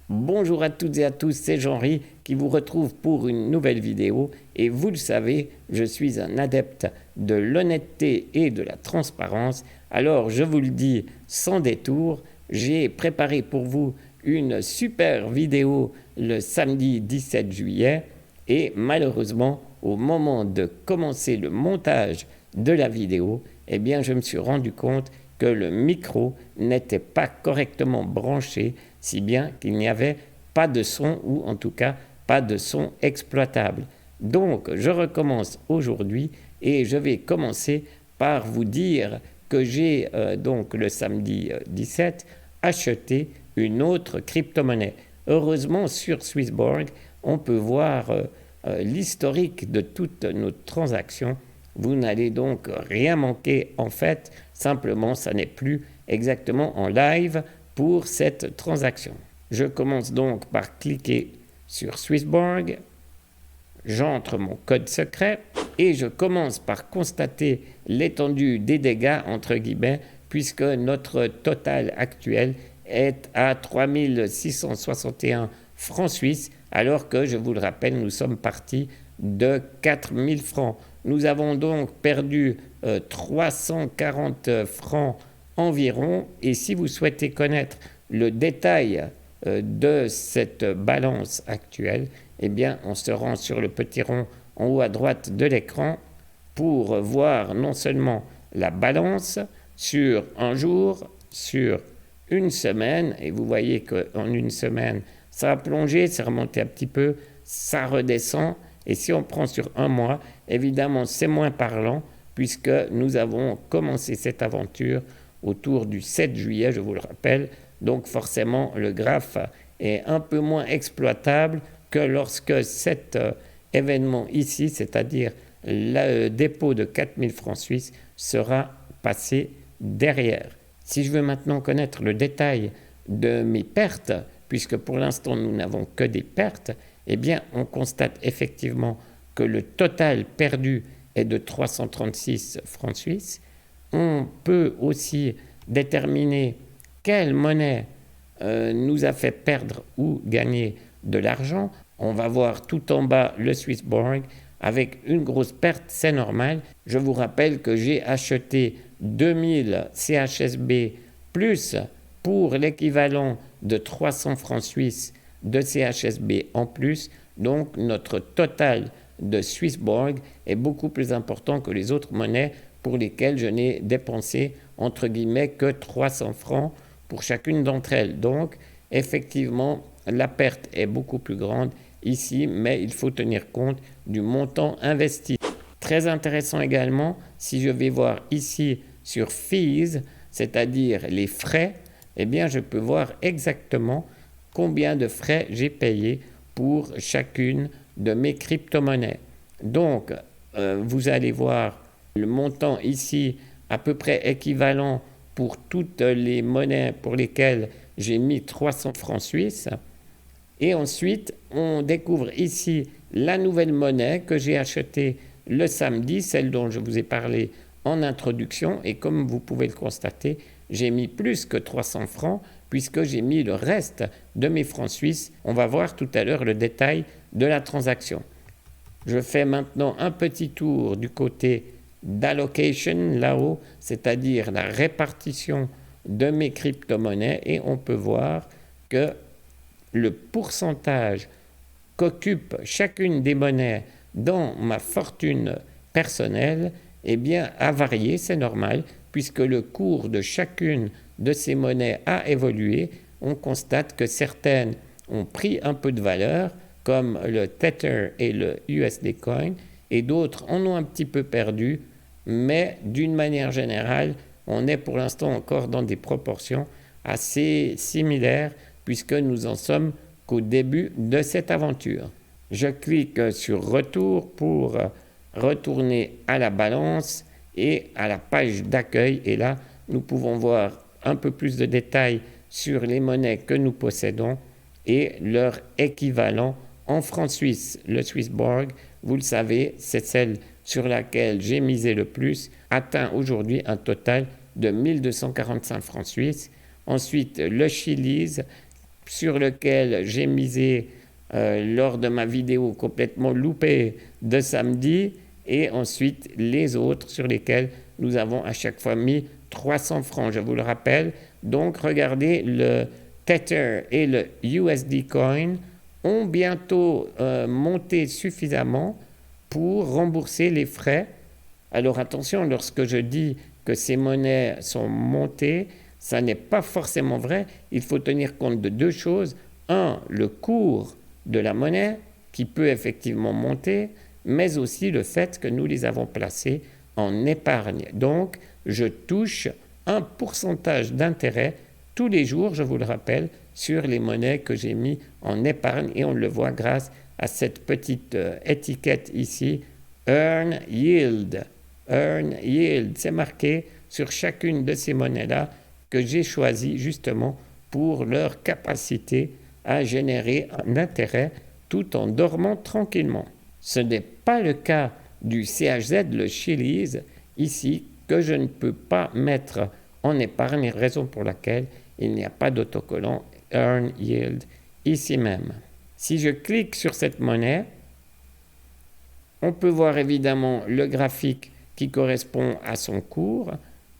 Bonjour à toutes et à tous, c'est Jean-Ry qui vous retrouve pour une nouvelle vidéo. Et vous le savez, je suis un adepte de l'honnêteté et de la transparence. Alors je vous le dis sans détour, j'ai préparé pour vous une super vidéo le samedi 17 juillet. Et malheureusement, au moment de commencer le montage de la vidéo, eh bien je me suis rendu compte que le micro n'était pas correctement branché, si bien qu'il n'y avait pas de son, ou en tout cas pas de son exploitable. Donc je recommence aujourd'hui et je vais commencer par vous dire que j'ai donc le samedi 17 acheté une autre crypto-monnaie. Heureusement, sur Swissborg, on peut voir l'historique de toutes nos transactions. Vous n'allez donc rien manquer en fait, simplement ça n'est plus exactement en live pour cette transaction. Je commence donc par cliquer sur Swissborg, j'entre mon code secret et je commence par constater l'étendue des dégâts entre guillemets puisque notre total actuel est à 3661 francs suisses alors que, je vous le rappelle, nous sommes partis de 4000 francs. Nous avons donc perdu 340 francs environ. Et si vous souhaitez connaître le détail de cette balance actuelle, eh bien, on se rend sur le petit rond en haut à droite de l'écran pour voir non seulement la balance sur un jour, sur une semaine, et vous voyez qu'en une semaine, ça a plongé, ça a remonté un petit peu, ça redescend. Et si on prend sur un mois, évidemment, c'est moins parlant puisque nous avons commencé cette aventure autour du 7 juillet, je vous le rappelle. Donc forcément, le graphe est un peu moins exploitable que lorsque cet événement ici, c'est-à-dire le dépôt de 4000 francs suisses, sera passé derrière. Si je veux maintenant connaître le détail de mes pertes, puisque pour l'instant nous n'avons que des pertes, eh bien on constate effectivement que le total perdu est de 336 francs suisses. On peut aussi déterminer quelle monnaie nous a fait perdre ou gagner de l'argent. On va voir tout en bas le Swissborg avec une grosse perte, c'est normal. Je vous rappelle que j'ai acheté 2000 CHSB plus pour l'équivalent de 300 francs suisses de CHSB en plus. Donc notre total de Swissborg est beaucoup plus important que les autres monnaies pour lesquelles je n'ai dépensé entre guillemets que 300 francs pour chacune d'entre elles. Donc effectivement la perte est beaucoup plus grande ici, mais il faut tenir compte du montant investi. Très intéressant également, si je vais voir ici sur Fees, c'est-à-dire les frais, eh bien je peux voir exactement combien de frais j'ai payé pour chacune de mes crypto-monnaies. Donc, vous allez voir le montant ici à peu près équivalent pour toutes les monnaies pour lesquelles j'ai mis 300 francs suisses. Et ensuite, on découvre ici la nouvelle monnaie que j'ai achetée le samedi, celle dont je vous ai parlé en introduction. Et comme vous pouvez le constater, j'ai mis plus que 300 francs puisque j'ai mis le reste de mes francs suisses. On va voir tout à l'heure le détail de la transaction. Je fais maintenant un petit tour du côté d'allocation là-haut, c'est-à-dire la répartition de mes crypto-monnaies et on peut voir que le pourcentage qu'occupe chacune des monnaies dans ma fortune personnelle eh bien, a varié, c'est normal, puisque le cours de chacune de ces monnaies a évolué. On constate que certaines ont pris un peu de valeur, comme le Tether et le USD Coin, et d'autres en ont un petit peu perdu, mais d'une manière générale, on est pour l'instant encore dans des proportions assez similaires, puisque nous en sommes qu'au début de cette aventure. Je clique sur Retour pour retourner à la balance et à la page d'accueil. Et là, nous pouvons voir un peu plus de détails sur les monnaies que nous possédons et leur équivalent en francs suisses. Le Swissborg, vous le savez, c'est celle sur laquelle j'ai misé le plus, atteint aujourd'hui un total de 1245 francs suisses. Ensuite, le Chili's sur lequel j'ai misé lors de ma vidéo complètement loupée de samedi, et ensuite les autres sur lesquels nous avons à chaque fois mis 300 francs, je vous le rappelle. Donc regardez, le Tether et le USD Coin ont bientôt monté suffisamment pour rembourser les frais. Alors attention, lorsque je dis que ces monnaies sont montées, ça n'est pas forcément vrai. Il faut tenir compte de deux choses. Un, le cours de la monnaie qui peut effectivement monter, mais aussi le fait que nous les avons placés en épargne. Donc, je touche un pourcentage d'intérêt tous les jours, je vous le rappelle, sur les monnaies que j'ai mis en épargne, et on le voit grâce à cette petite étiquette ici, Earn Yield. Earn Yield, c'est marqué sur chacune de ces monnaies-là que j'ai choisies justement pour leur capacité à générer un intérêt tout en dormant tranquillement. Ce n'est pas le cas du CHZ, le Chiliz, ici, que je ne peux pas mettre en épargne, raison pour laquelle il n'y a pas d'autocollant Earn Yield ici même. Si je clique sur cette monnaie, on peut voir évidemment le graphique qui correspond à son cours.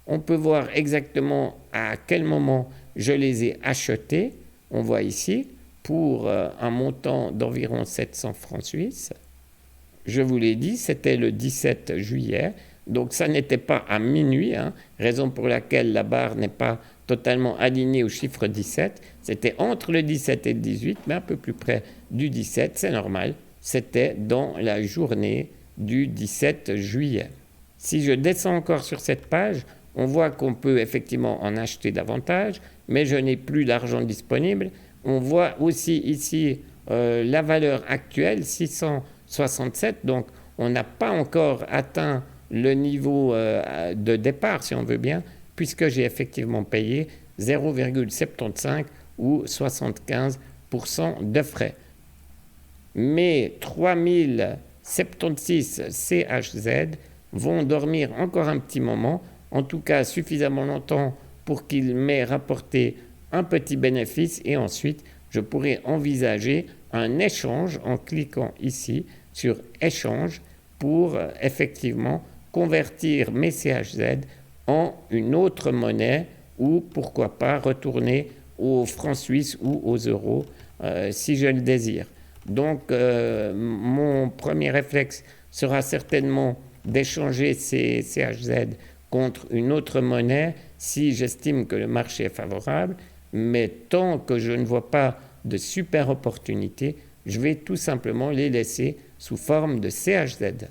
On peut voir exactement à quel moment je les ai achetés. On voit ici, pour un montant d'environ 700 francs suisses. Je vous l'ai dit, c'était le 17 juillet, donc ça n'était pas à minuit, raison pour laquelle la barre n'est pas totalement alignée au chiffre 17. C'était entre le 17 et le 18, mais un peu plus près du 17, c'est normal. C'était dans la journée du 17 juillet. Si je descends encore sur cette page, on voit qu'on peut effectivement en acheter davantage, mais je n'ai plus d'argent disponible. On voit aussi ici la valeur actuelle, 667, donc on n'a pas encore atteint le niveau de départ, si on veut bien, puisque j'ai effectivement payé 0,75 ou 75% de frais. Mes 3076 CHZ vont dormir encore un petit moment, en tout cas suffisamment longtemps pour qu'ils m'aient rapporté un petit bénéfice, et ensuite je pourrai envisager un échange en cliquant ici sur échange pour effectivement convertir mes CHZ en une autre monnaie, ou pourquoi pas retourner aux francs suisses ou aux euros si je le désire. Donc mon premier réflexe sera certainement d'échanger ces CHZ contre une autre monnaie si j'estime que le marché est favorable, mais tant que je ne vois pas de super opportunité, je vais tout simplement les laisser sous forme de CHZ.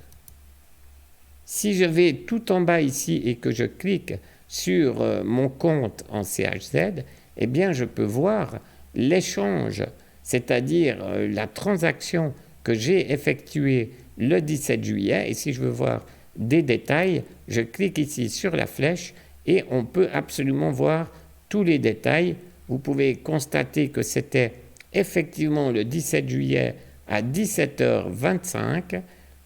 Si je vais tout en bas ici et que je clique sur mon compte en CHZ, eh bien je peux voir l'échange, c'est-à-dire la transaction que j'ai effectuée le 17 juillet. Et si je veux voir des détails, je clique ici sur la flèche et on peut absolument voir tous les détails. Vous pouvez constater que c'était effectivement le 17 juillet à 17h25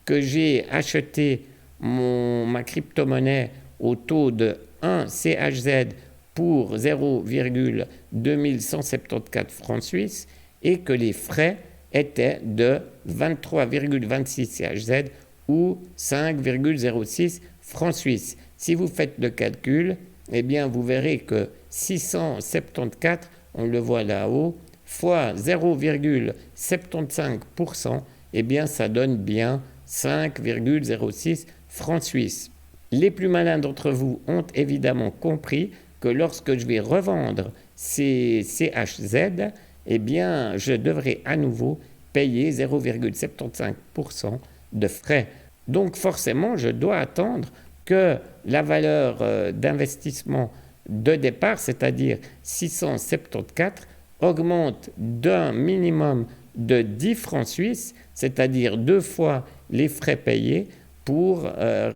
que j'ai acheté ma crypto-monnaie au taux de 1 CHZ pour 0,2174 francs suisses et que les frais étaient de 23,26 CHZ ou 5,06 francs suisses. Si vous faites le calcul, eh bien vous verrez que 674, on le voit là-haut, fois 0,75%, eh bien ça donne bien 5,06 francs suisses. Les plus malins d'entre vous ont évidemment compris que lorsque je vais revendre ces CHZ, eh bien je devrai à nouveau payer 0,75% de frais. Donc forcément, je dois attendre que la valeur d'investissement de départ, c'est-à-dire 674, augmente d'un minimum de 10 francs suisses, c'est-à-dire 2 fois les frais payés pour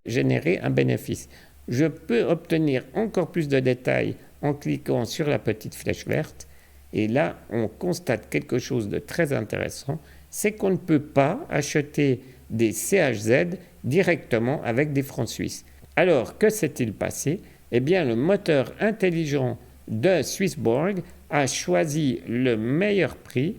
générer un bénéfice. Je peux obtenir encore plus de détails en cliquant sur la petite flèche verte. Et là, on constate quelque chose de très intéressant, c'est qu'on ne peut pas acheter des CHZ directement avec des francs suisses. Alors, que s'est-il passé ? Eh bien, le moteur intelligent de Swissborg a choisi le meilleur prix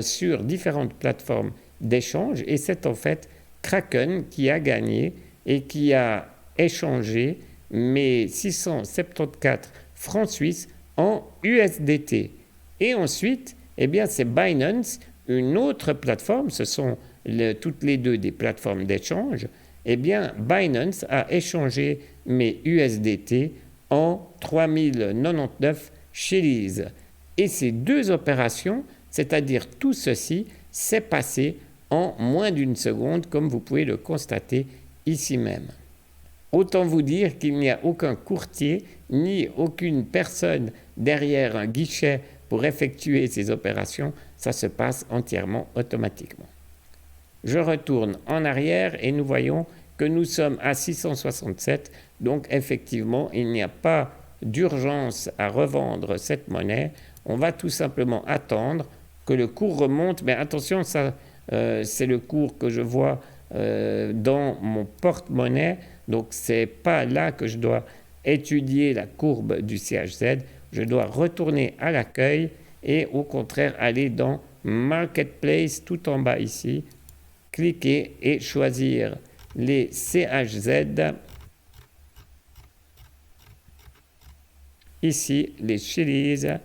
sur différentes plateformes d'échange et c'est en fait Kraken qui a gagné et qui a échangé mes 674 francs suisses en USDT. Et ensuite, eh bien, c'est Binance, une autre plateforme, ce sont toutes les deux des plateformes d'échange. Eh bien, Binance a échangé mes USDT en 3099 shillings. Et ces deux opérations, c'est-à-dire tout ceci, s'est passé en moins d'une seconde, comme vous pouvez le constater ici même. Autant vous dire qu'il n'y a aucun courtier ni aucune personne derrière un guichet pour effectuer ces opérations, ça se passe entièrement automatiquement. Je retourne en arrière et nous voyons que nous sommes à 667, donc effectivement il n'y a pas d'urgence à revendre cette monnaie, on va tout simplement attendre que le cours remonte, mais attention, ça c'est le cours que je vois dans mon porte-monnaie, donc c'est pas là que je dois étudier la courbe du CHZ, je dois retourner à l'accueil et au contraire aller dans Marketplace tout en bas ici, cliquer et choisir les CHZ, ici les shillings,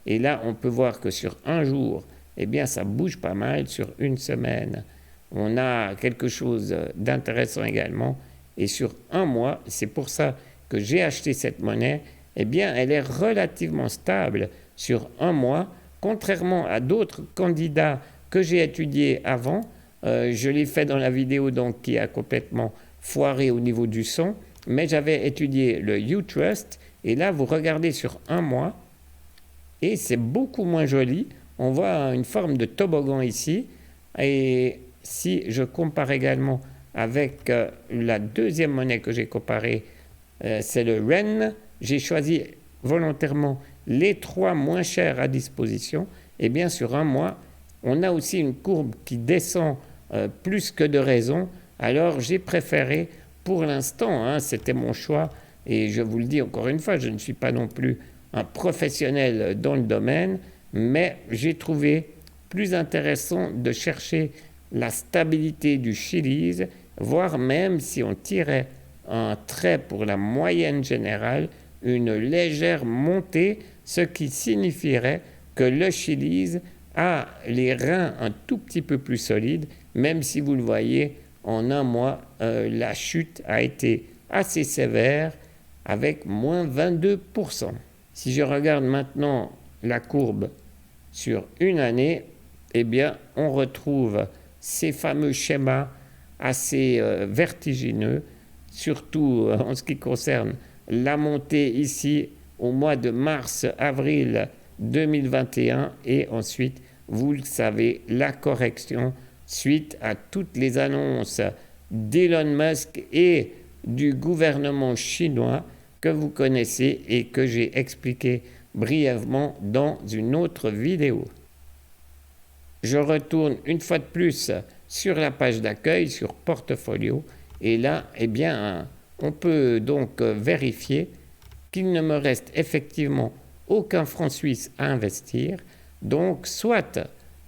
et là on peut voir que sur un jour, eh bien ça bouge pas mal, sur une semaine, on a quelque chose d'intéressant également, et sur un mois, c'est pour ça que j'ai acheté cette monnaie, eh bien elle est relativement stable sur un mois, contrairement à d'autres candidats que j'ai étudiés avant. Je l'ai fait dans la vidéo donc qui a complètement foiré au niveau du son, mais j'avais étudié le U-Trust, et là vous regardez sur un mois, et c'est beaucoup moins joli. On voit une forme de toboggan ici, et si je compare également avec la deuxième monnaie que j'ai comparée, c'est le REN, j'ai choisi volontairement les trois moins chers à disposition, et bien sur un mois, on a aussi une courbe qui descend plus que de raison, alors j'ai préféré pour l'instant, c'était mon choix, et je vous le dis encore une fois, je ne suis pas non plus un professionnel dans le domaine, mais j'ai trouvé plus intéressant de chercher la stabilité du shillings, voire même si on tirait un trait pour la moyenne générale, une légère montée, ce qui signifierait que le shillings a les reins un tout petit peu plus solides, même si vous le voyez, en un mois, la chute a été assez sévère, avec moins 22%. Si je regarde maintenant la courbe sur une année, eh bien, on retrouve ces fameux schémas assez vertigineux, surtout en ce qui concerne la montée ici au mois de mars-avril 2021 et ensuite, vous le savez, la correction suite à toutes les annonces d'Elon Musk et du gouvernement chinois que vous connaissez et que j'ai expliqué brièvement dans une autre vidéo. Je retourne une fois de plus sur la page d'accueil, sur Portfolio, et là, eh bien, on peut donc vérifier qu'il ne me reste effectivement aucun franc suisse à investir. Donc, soit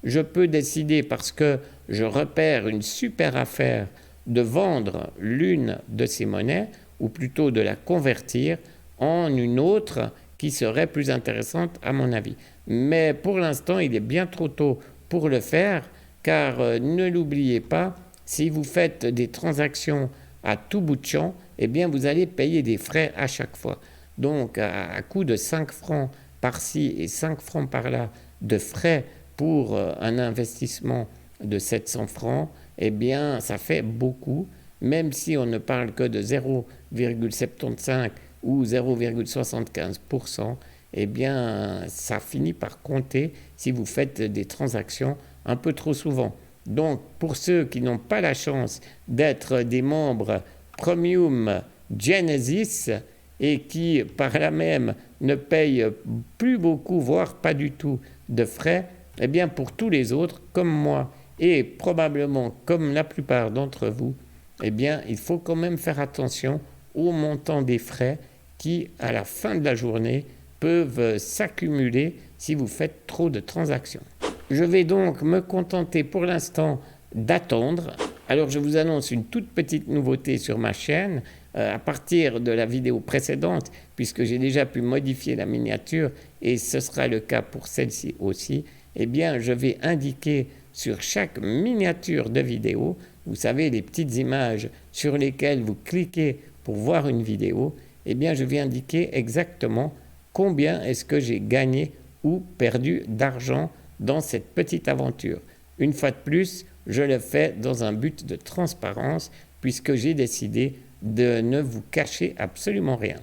je peux décider, parce que je repère une super affaire, de vendre l'une de ces monnaies, ou plutôt de la convertir en une autre qui serait plus intéressante à mon avis. Mais pour l'instant, il est bien trop tôt pour le faire, car ne l'oubliez pas, si vous faites des transactions à tout bout de champ, eh bien vous allez payer des frais à chaque fois. Donc à coût de 5 francs par-ci et 5 francs par-là de frais pour un investissement de 700 francs, eh bien ça fait beaucoup, même si on ne parle que de 0,75 ou 0,75%, eh bien ça finit par compter si vous faites des transactions un peu trop souvent. Donc pour ceux qui n'ont pas la chance d'être des membres Premium Genesis et qui par là même ne payent plus beaucoup, voire pas du tout de frais, eh bien pour tous les autres, comme moi et probablement comme la plupart d'entre vous, eh bien il faut quand même faire attention au montant des frais qui, à la fin de la journée, peuvent s'accumuler si vous faites trop de transactions. Je vais donc me contenter pour l'instant d'attendre. Alors je vous annonce une toute petite nouveauté sur ma chaîne. À partir de la vidéo précédente, puisque j'ai déjà pu modifier la miniature, et ce sera le cas pour celle-ci aussi, eh bien je vais indiquer sur chaque miniature de vidéo, vous savez, les petites images sur lesquelles vous cliquez pour voir une vidéo, eh bien je vais indiquer exactement combien est-ce que j'ai gagné ou perdu d'argent dans cette petite aventure. Une fois de plus, je le fais dans un but de transparence, puisque j'ai décidé de ne vous cacher absolument rien.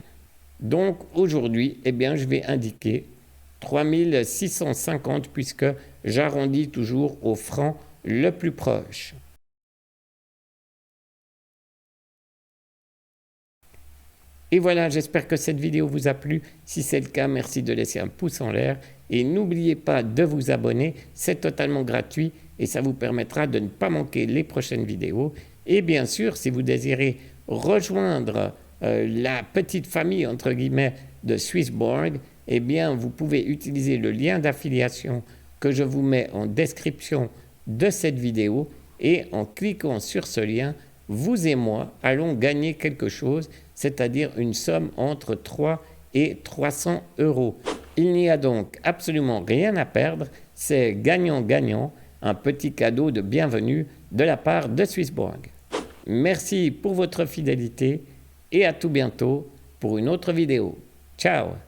Donc aujourd'hui, eh bien, je vais indiquer 3650 puisque j'arrondis toujours au franc le plus proche. Et voilà, j'espère que cette vidéo vous a plu. Si c'est le cas, merci de laisser un pouce en l'air. Et n'oubliez pas de vous abonner, c'est totalement gratuit et ça vous permettra de ne pas manquer les prochaines vidéos. Et bien sûr, si vous désirez rejoindre la petite famille, entre guillemets, de Swissborg, eh bien, vous pouvez utiliser le lien d'affiliation que je vous mets en description de cette vidéo et en cliquant sur ce lien, vous et moi allons gagner quelque chose, c'est-à-dire une somme entre 3 et 300 €. Il n'y a donc absolument rien à perdre, c'est gagnant-gagnant, un petit cadeau de bienvenue de la part de Swissborg. Merci pour votre fidélité et à tout bientôt pour une autre vidéo. Ciao!